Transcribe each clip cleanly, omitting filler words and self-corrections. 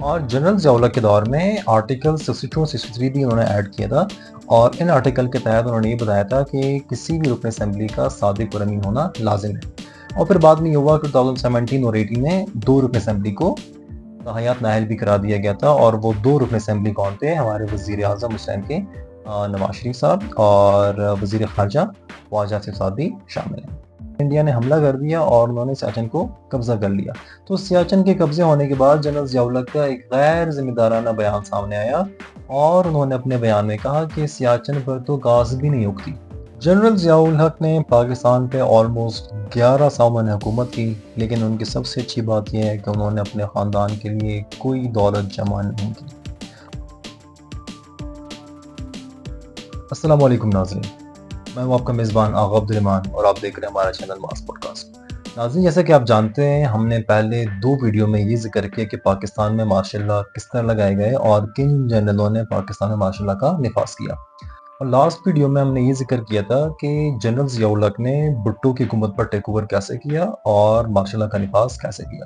اور جنرل ضیاء کے دور میں آرٹیکل 62 اور 63 بھی انہوں نے ایڈ کیا تھا، اور ان آرٹیکل کے تحت انہوں نے یہ بتایا تھا کہ کسی بھی رکن اسمبلی کا صادق اور امین ہونا لازم ہے۔ اور پھر بعد میں یہ ہوا کہ 2017 اور 18 میں 2 رکن اسمبلی کو صلاحیت نااہل بھی کرا دیا گیا تھا، اور وہ 2 رکن اسمبلی کون تھے؟ ہمارے وزیر اعظم اس ٹائم کے نواز شریف صاحب اور وزیر خارجہ خواجہ آصف صاحب بھی شامل ہیں۔ انڈیا نے حملہ کر دیا اور انہوں نے سیاچن کو قبضہ کر لیا۔ تو سیاچن کے قبضے ہونے کے بعد جنرل ضیاء الحق کا ایک غیر ذمہ دارانہ بیان سامنے آیا، اور انہوں نے اپنے بیان میں کہا کہ سیاچن پر تو گاز بھی نہیں اگتی۔ جنرل ضیاء الحق نے پاکستان پہ آلموسٹ 11 سال حکومت کی، لیکن ان کی سب سے اچھی بات یہ ہے کہ انہوں نے اپنے خاندان کے لیے کوئی دولت جمع نہیں کی۔ السلام علیکم ناظرین، میں ہوں آپ کا میزبان آغا عبدالرحمان، اور آپ دیکھ رہے ہیں ہمارا چینل ماس پوڈ کاسٹ۔ ناظرین، جیسا کہ آپ جانتے ہیں، ہم نے پہلے 2 ویڈیو میں یہ ذکر کیا کہ پاکستان میں مارشل لا کس طرح لگائے گئے اور کن جنرلوں نے پاکستان میں مارشل لا کا نفاذ کیا۔ اور لاسٹ ویڈیو میں ہم نے یہ ذکر کیا تھا کہ جنرل ضیاء الحق نے بھٹو کی حکومت پر ٹیک اوور کیسے کیا اور مارشل لا کا نفاذ کیسے کیا۔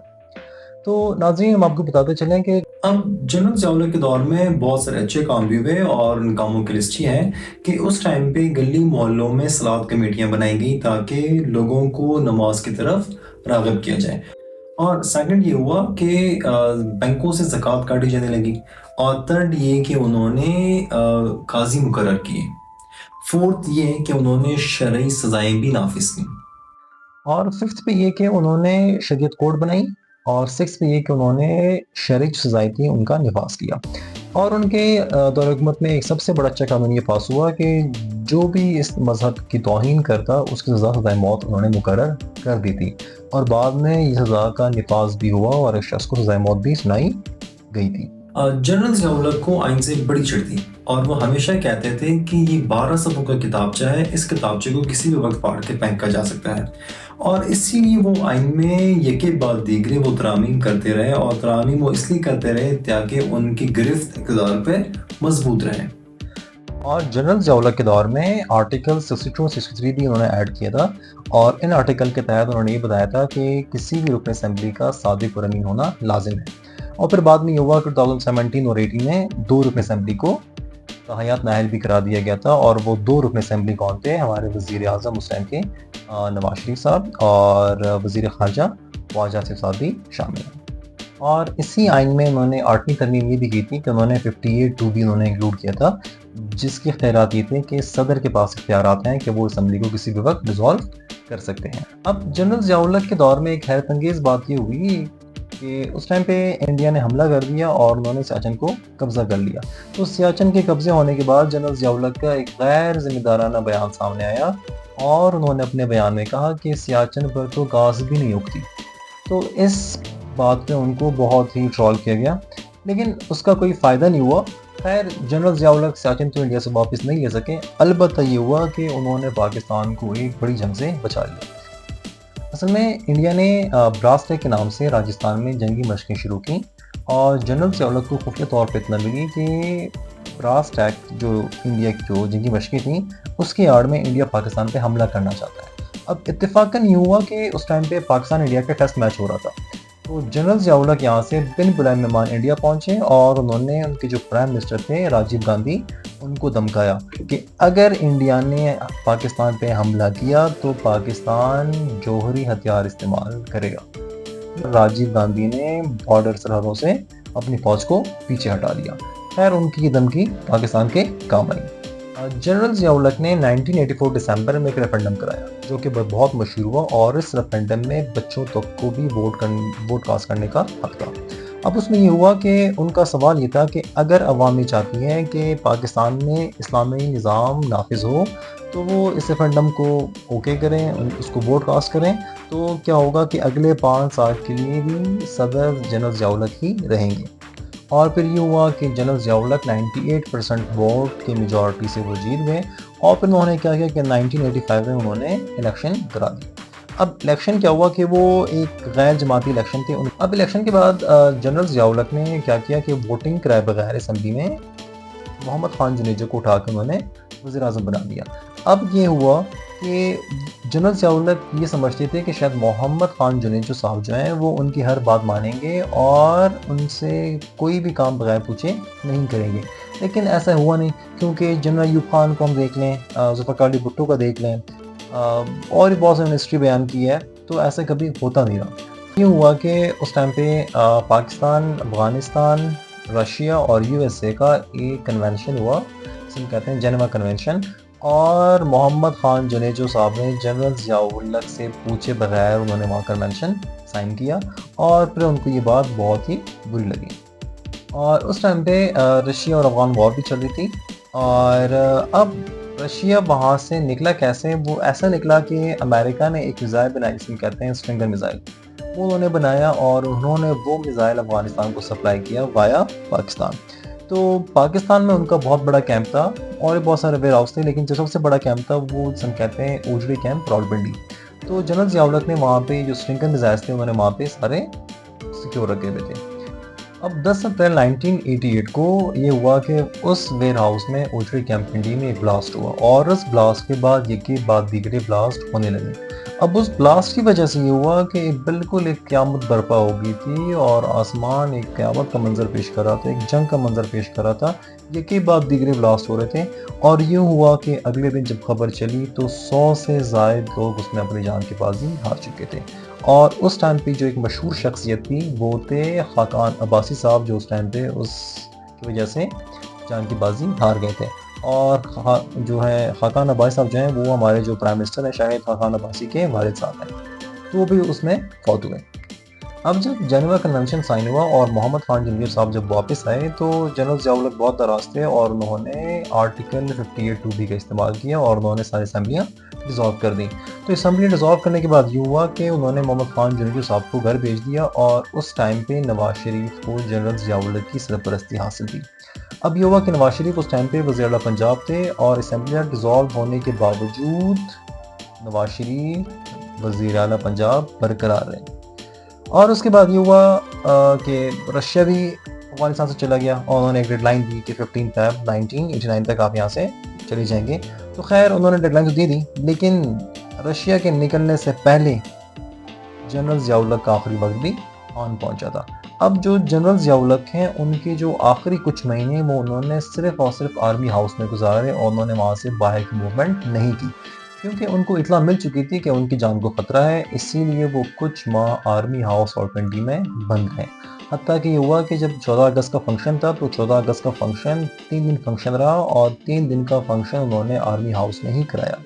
تو ناظرین، ہم آپ کو بتاتے چلیں کہ اب جنرل ضیاء الحق کے دور میں بہت سارے اچھے کام بھی ہوئے، اور ان کاموں کی لسٹ یہ ہے کہ اس ٹائم پہ گلی محلوں میں صلاۃ کمیٹیاں بنائی گئی تاکہ لوگوں کو نماز کی طرف راغب کیا جائے۔ اور سیکنڈ یہ ہوا کہ بینکوں سے زکوٰۃ کاٹی جانے لگی، اور تھرڈ یہ کہ انہوں نے قاضی مقرر کیے۔ فورتھ یہ کہ انہوں نے شرعی سزائیں بھی نافذ کی، اور ففتھ پہ یہ کہ انہوں نے شریعت کوڈ بنائی، اور سکس پہ یہ کہ انہوں نے شرعی سزائیں تھیں ان کا نفاذ کیا۔ اور ان کے دور حکومت میں ایک سب سے بڑا اچھا قانون یہ پاس ہوا کہ جو بھی اس مذہب کی توہین کرتا اس کی سزائے موت انہوں نے مقرر کر دی تھی، اور بعد میں یہ سزا کا نفاذ بھی ہوا اور اس شخص کو سزائے موت بھی سنائی گئی تھی۔ جنرل ضیاء الحق کو آئین سے بڑی چڑھ تھی، اور وہ ہمیشہ کہتے تھے کہ یہ 12 صفحوں کا کتابچہ ہے، اس کتابچے کو کسی بھی وقت پاڑھ کے پھینکا جا سکتا ہے، اور اسی لیے وہ آئین میں یکے بعد دیگرے وہ ترامیم کرتے رہے، اور ترامیم وہ اس لیے کرتے رہے تاکہ ان کی گرفت اقتدار پہ مضبوط رہے۔ اور جنرل ضیاء الحق کے دور میں آرٹیکل 62 اور 63 بھی انہوں نے ایڈ کیا تھا، اور ان آرٹیکل کے تحت انہوں نے یہ بتایا تھا کہ کسی بھی رکن اسمبلی کا صادق اور امین ہونا لازم ہے۔ اور پھر بعد میں یہ ہوا کہ 2017 اور 18 میں 2 رکن اسمبلی کو صلاحیت نااہل بھی کرا دیا گیا تھا، اور وہ 2 رکن اسمبلی کون تھے؟ ہمارے وزیر اعظم اس ٹائم کے نواز شریف صاحب اور وزیر خارجہ خواجہ آصف صاحب بھی شامل ہیں۔ اور اسی آئین میں انہوں نے 8ویں ترمیم یہ بھی کی تھی کہ انہوں نے 58(2) بھی انہوں نے انکلوڈ کیا تھا، جس کے اختیارات یہ تھے کہ صدر کے پاس اختیارات ہیں کہ وہ اسمبلی کو کسی بھی وقت ڈیزالو کر سکتے ہیں۔ اب جنرل ضیاء الحق کے دور میں ایک حیرت انگیز بات یہ ہوئی کہ اس ٹائم پہ انڈیا نے حملہ کر دیا اور انہوں نے سیاچن کو قبضہ کر لیا۔ تو سیاچن کے قبضے ہونے کے بعد جنرل ضیاء الحق کا ایک غیر ذمہ دارانہ بیان سامنے آیا، اور انہوں نے اپنے بیان میں کہا کہ سیاچن پر تو گاز بھی نہیں اگتی۔ تو اس بات پہ ان کو بہت ہی ٹرول کیا گیا، لیکن اس کا کوئی فائدہ نہیں ہوا۔ خیر، جنرل ضیاء الحق سیاچن تو انڈیا سے واپس نہیں لے سکے، البتہ یہ ہوا کہ انہوں نے پاکستان کو ایک بڑی جنگ سے بچا لیا۔ اصل میں انڈیا نے براس ٹیک کے نام سے راجستھان میں جنگی مشقیں شروع کی، اور جنرل ضیاء الحق کو خفیہ طور پہ اطلاع ملی کہ براس ٹیک جو انڈیا کی جو جنگی مشقیں تھیں اس کی آڑ میں انڈیا پاکستان پہ حملہ کرنا چاہتا ہے۔ اب اتفاقاً یہ ہوا کہ اس ٹائم پہ پاکستان انڈیا کا ٹیسٹ میچ ہو رہا تھا، تو جنرل ضیاء الحق یہاں سے بن بلائے مہمان انڈیا پہنچے، اور انہوں نے ان کے جو پرائم منسٹر تھے راجیو گاندھی ان کو دھمکایا کہ اگر انڈیا نے پاکستان پہ حملہ کیا تو پاکستان جوہری ہتھیار استعمال کرے گا۔ راجیو گاندھی نے بارڈر سرحدوں سے اپنی فوج کو پیچھے ہٹا دیا۔ خیر، ان کی یہ دھمکی پاکستان کے کام آئی۔ جنرل ضیاء الحق نے 1984 دسمبر میں ایک ریفرنڈم کرایا جو کہ بہت مشہور ہوا، اور اس ریفرنڈم میں بچوں تک کو بھی ووٹ کاسٹ کرنے کا حق تھا۔ اب اس میں یہ ہوا کہ ان کا سوال یہ تھا کہ اگر عوام یہ چاہتی ہیں کہ پاکستان میں اسلامی نظام نافذ ہو تو وہ اس ریفرنڈم کو اوکے کریں، اس کو ووٹ کاسٹ کریں، تو کیا ہوگا کہ اگلے 5 سال کے لیے بھی صدر جنرل ضیاء الحق ہی رہیں گے۔ اور پھر یہ ہوا کہ جنرل ضیاء الحق 98% ووٹ کی میجورٹی سے وہ جیت گئے، اور پھر انہوں نے کیا کیا کہ 1985 میں انہوں نے الیکشن کرا دی۔ اب الیکشن کیا ہوا کہ وہ ایک غیر جماعتی الیکشن تھے۔ اب الیکشن کے بعد جنرل ضیاء الحق نے کیا کیا کہ ووٹنگ کرائے بغیر اسمبلی میں محمد خان جنیجو کو اٹھا کے انہوں نے وزیر اعظم بنا دیا۔ اب یہ ہوا کہ جنرل ضیاء الحق یہ سمجھتے تھے کہ شاید محمد خان جنیجو صاحب جو ہیں وہ ان کی ہر بات مانیں گے اور ان سے کوئی بھی کام بغیر پوچھے نہیں کریں گے، لیکن ایسا ہوا نہیں، کیونکہ جنرل ایوب خان کو ہم دیکھ لیں، ذوالفقار علی بھٹو کا دیکھ لیں، اور بھی بہت سے ہسٹری بیان کی ہے، تو ایسا کبھی ہوتا نہیں رہا۔ یہ ہوا کہ اس ٹائم پہ پاکستان، افغانستان، رشیا اور یو ایس اے کا ایک کنونشن ہوا جسے ہم کہتے ہیں جنیوا کنونشن، اور محمد خان جنیجو صاحب نے جنرل ضیاء الحق سے پوچھے بغیر انہوں نے وہاں کنونشن سائن کیا، اور پھر ان کو یہ بات بہت ہی بری لگی، اور اس ٹائم پہ رشیا اور افغان وار بھی چل رہی تھی، اور اب رشیا وہاں سے نکلا کیسے؟ وہ ایسا نکلا کہ امریکہ نے ایک میزائل بنائی جسے کہتے ہیں اسٹرنگر میزائل، وہ انہوں نے بنایا اور انہوں نے وہ میزائل افغانستان کو سپلائی کیا وایا پاکستان۔ تو پاکستان میں ان کا بہت بڑا کیمپ تھا اور بہت سارے ویئر ہاؤس تھے، لیکن جو سب سے بڑا کیمپ تھا وہ جسے ہم کہتے ہیں اوجڑی کیمپ راولپنڈی۔ تو جنرل ضیاء الحق نے وہاں پہ جو اسٹرنگر میزائلز تھے انہوں نے وہاں پہ سارے سیکیور رکھے ہوئے تھے۔ اب 10 اپریل 1988 کو یہ ہوا کہ اس ویئر ہاؤس میں اوجڑی کیمپ پنڈی میں ایک بلاسٹ ہوا، اور اس بلاسٹ کے بعد ایک کے بعد دیگرے بلاسٹ ہونے لگے۔ اب اس بلاسٹ کی وجہ سے یہ ہوا کہ بالکل ایک قیامت برپا ہو گئی تھی، اور آسمان ایک قیامت کا منظر پیش کر رہا تھا، ایک جنگ کا منظر پیش کر رہا تھا، ایک کے بعد دیگرے بلاسٹ ہو رہے تھے، اور یہ ہوا کہ اگلے دن جب خبر چلی تو 100 سے زائد لوگ اس میں اپنی جان کی بازی ہار چکے تھے، اور اس ٹائم پہ جو ایک مشہور شخصیت تھی وہ تھے خاقان عباسی صاحب، جو اس ٹائم پہ اس کی وجہ سے جان کی بازی ہار گئے تھے، اور جو ہے خاقان عباسی صاحب جو ہیں وہ ہمارے جو پرائم منسٹر ہیں شاہد خاقان عباسی کے والد صاحب ہیں، تو وہ بھی اس میں فوت ہوئے۔ اب جب جنیوا کنونشن سائن ہوا اور محمد خان جنیجو صاحب جب واپس آئے تو جنرل ضیاء الحق بہت ناراض تھے، اور انہوں نے آرٹیکل 58(2)B کا استعمال کیا اور انہوں نے ساری اسمبلیاں ڈیزالو کر دیں۔ تو اسمبلی ڈیزالو کرنے کے بعد یہ ہوا کہ انہوں نے محمد خان جنیجو صاحب کو گھر بھیج دیا، اور اس ٹائم پہ نواز شریف کو جنرل ضیاء الحق کی سرپرستی حاصل تھی۔ اب یہ ہوا کہ نواز شریف اس ٹائم پہ وزیر اعلیٰ پنجاب تھے، اور اسمبلیاں ڈیزالو ہونے کے باوجود نواز شریف وزیر اعلیٰ پنجاب برقرار رہے۔ اور اس کے بعد یہ ہوا کہ رشیا بھی افغانستان سے چلا گیا، اور انہوں نے ایک ڈیڈ لائن دی کہ 15 فیب 1989 تک آپ یہاں سے چلے جائیں گے۔ تو خیر انہوں نے ڈیڈ لائن تو دے دی، لیکن رشیا کے نکلنے سے پہلے جنرل ضیاء الحق کا آخری وقت بھی آن پہنچا تھا۔ اب جو جنرل ضیاء الحق ہیں ان کے جو آخری کچھ مہینے وہ انہوں نے صرف اور صرف آرمی ہاؤس میں گزارے، اور انہوں نے وہاں سے باہر کی موومنٹ نہیں کی، کیونکہ ان کو اطلاع مل چکی تھی کہ ان کی جان کو خطرہ ہے، اسی لیے وہ کچھ ماہ آرمی ہاؤس راولپنڈی میں بند رہے۔ حتیٰ کہ یہ ہوا کہ جب 14 اگست کا فنکشن تھا تو 14 اگست کا فنکشن 3 دن فنکشن رہا، اور 3 دن کا فنکشن انہوں نے آرمی ہاؤس میں ہی کرایا،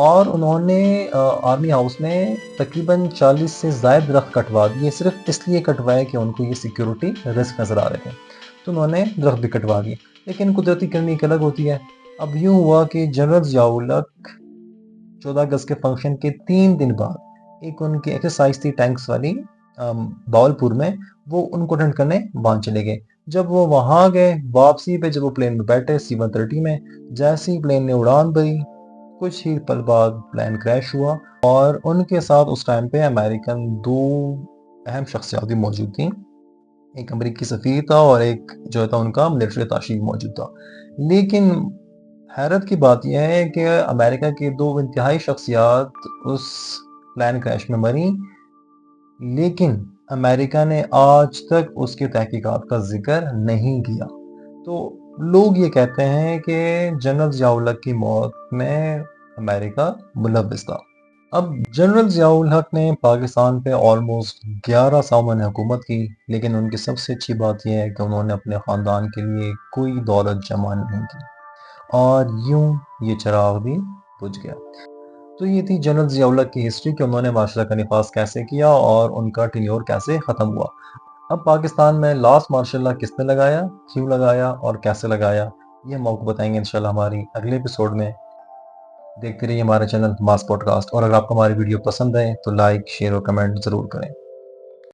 اور انہوں نے آرمی ہاؤس میں تقریباً 40 سے زائد درخت کٹوا دیے، صرف اس لیے کٹوائے کہ ان کو یہ سیکیورٹی رسک نظر آ رہے تھے، تو انہوں نے درخت بھی کٹوا دیے، لیکن قدرتی کرنی ایک الگ ہوتی ہے۔ اب یوں ہوا کہ جنرل ضیاء الحق 14 اگست کے فنکشن کے 3 دن بعد ایک ان کی ایکسرسائز تھی ٹینکس والی باولپور میں، وہ ان کو اٹینڈ کرنے وہاں چلے گئے۔ جب وہ وہاں گئے واپسی پہ جب وہ پلین میں بیٹھے C-130 میں، جیسے ہی پلین نے اڑان بھری کچھ ہی پل بعد پلین کریش ہوا، اور ان کے ساتھ اس ٹائم پہ امریکن 2 اہم شخصیات بھی موجود تھیں، ایک امریکی سفیر تھا اور ایک جو تھا ان کا ملٹری اتاشی بھی موجود تھا۔ لیکن حیرت کی بات یہ ہے کہ امریکہ کے 2 انتہائی شخصیات اس پلین کریش میں مری، لیکن امریکہ نے آج تک اس کی تحقیقات کا ذکر نہیں کیا۔ تو لوگ یہ کہتے ہیں کہ جنرل ضیاء الحق کی موت میں امریکہ ملوث تھا۔ اب جنرل ضیاء الحق نے پاکستان پہ آلموسٹ 11 سال میں نے حکومت کی، لیکن ان کی سب سے اچھی بات یہ ہے کہ انہوں نے اپنے خاندان کے لیے کوئی دولت جمع نہیں کی، اور یوں یہ چراغ بھی بجھ گیا۔ تو یہ تھی جنرل ضیاء الحق کی ہسٹری کہ انہوں نے معاشرہ کا نفاذ کیسے کیا اور ان کا ٹینیور کیسے ختم ہوا۔ اب پاکستان میں لاسٹ مارشل لا کس نے لگایا، کیوں لگایا اور کیسے لگایا، یہ ہم آپ کو بتائیں گے انشاءاللہ ہماری اگلے ایپیسوڈ میں۔ دیکھتے رہیے ہمارا چینل ماس پوڈ کاسٹ، اور اگر آپ کو ہماری ویڈیو پسند ہے تو لائک، شیئر اور کمنٹ ضرور کریں۔